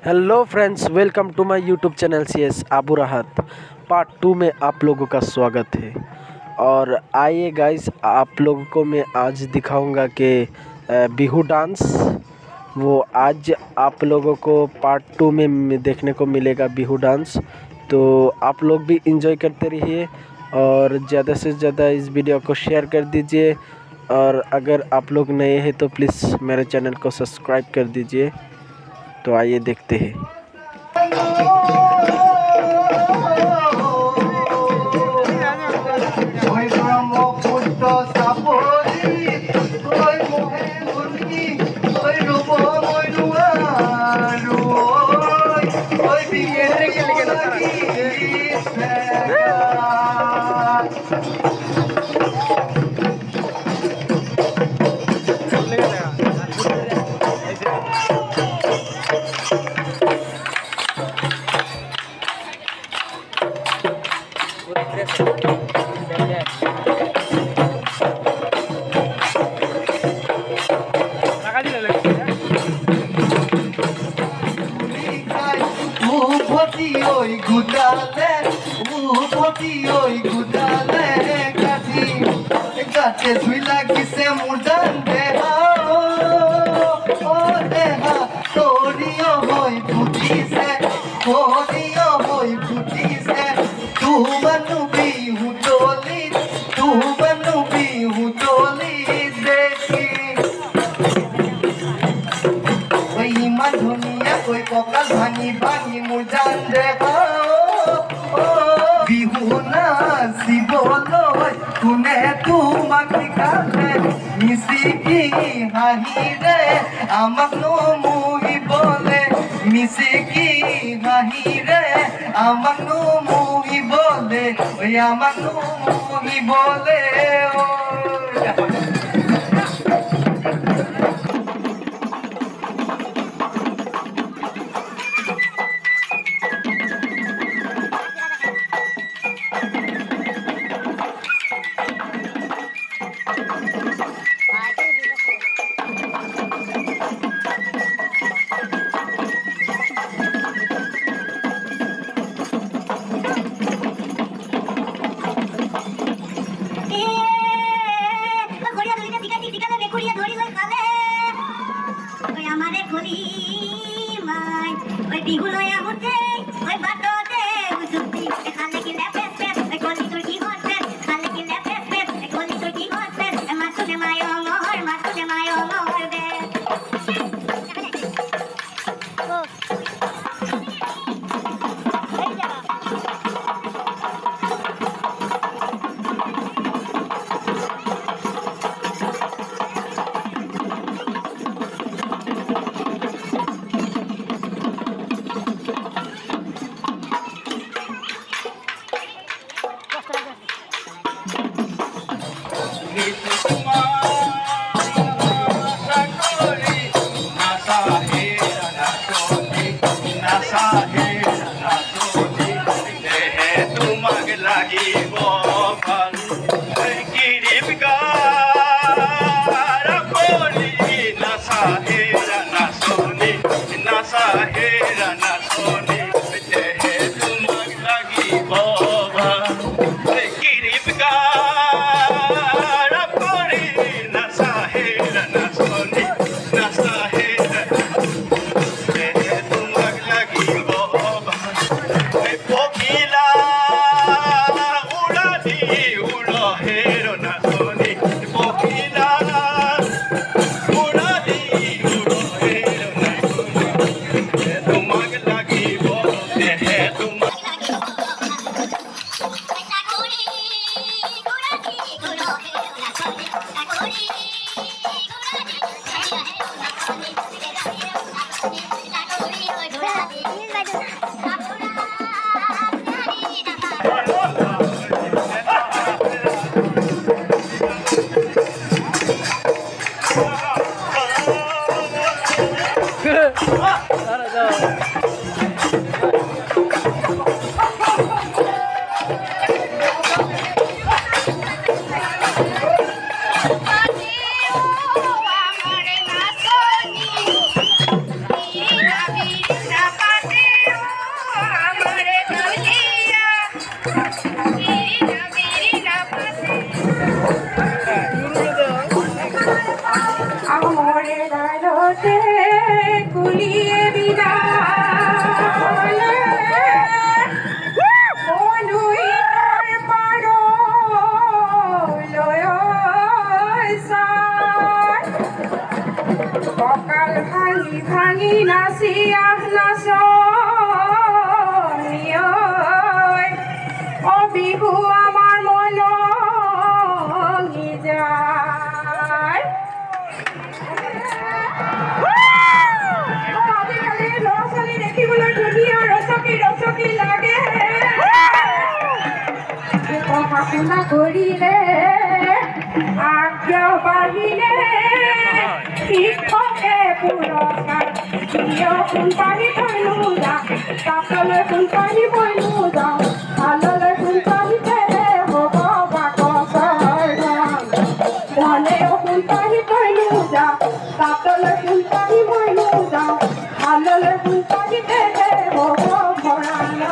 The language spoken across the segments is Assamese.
Hello friends, welcome to my YouTube channel CS Abu Rahat. Part 2 में आप लोगों का स्वागत है। और आइए गाइस, आप लोगों को मैं आज दिखाऊंगा कि बिहू डांस वो आज आप लोगों को पार्ट 2 में देखने को मिलेगा बिहू डांस। तो आप लोग भी इंजॉय करते रहिए और ज़्यादा से ज़्यादा इस वीडियो को शेयर कर दीजिए। और अगर आप लोग नए हैं तो प्लीज़ मेरे चैनल को सब्सक्राइब कर दीजिए। तो आइए देखते हैं। कोई कोकल भानी भानी मुजान देखो बिहू नासी बोलो तूने तू मक्काले मिसिकी हाही रे आमनो मुही बोले मिसिकी हाही रे आमनो मुही बोले ओय आमनो मुही बोले মোরে দারতে কুলিয়ে বিদালে বনুই তার পারো লয় সার ককাল ভাঙি ভাঙি নাচি নাচনিয় বিহু আমার মন যায় আজিকালি ল'ৰা ছোৱালী দেখিবলৈ ধুনীয়া ৰচকী ৰচকী লাগে পঢ়া শুনা কৰিলে আগ্ৰহ বাঢ়িলে শিক্ষকে পুৰস্কাৰ প্ৰিয় সোণ পানী থৈনো যাওঁ তাতলৈ সোণ পানী বৈনো যাওঁ ভাললৈ সোণ পানী ফেৰে হ'ব বাকচৰ ধনেও সোণ পানী থৈনো যাওঁ তাতলৈ সোণ পানী বৈনো যাওঁ ভাললৈ সোণ পানী ফেৰে হ'ব ভঁৰালৰ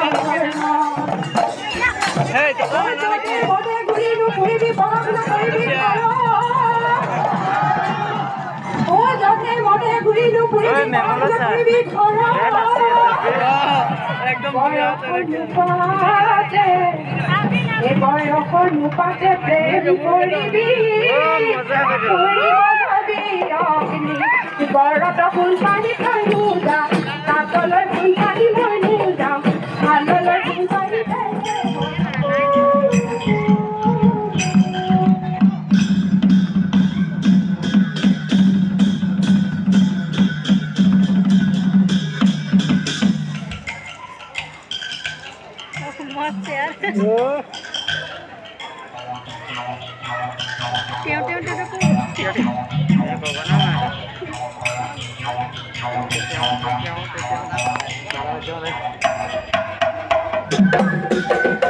ঘূৰিনো ফুৰিবি পঢ়া শুনা কৰিবি যতে মনে ঘূৰিলো ফুৰিবি বয়সৰ নুপাতে প্ৰেম কৰিবি বৰত ফুল পানী থৈনো যাম তাতলৈ ফুল পানী থৈনো যাম ভাললৈ ফুল পানী Thank you.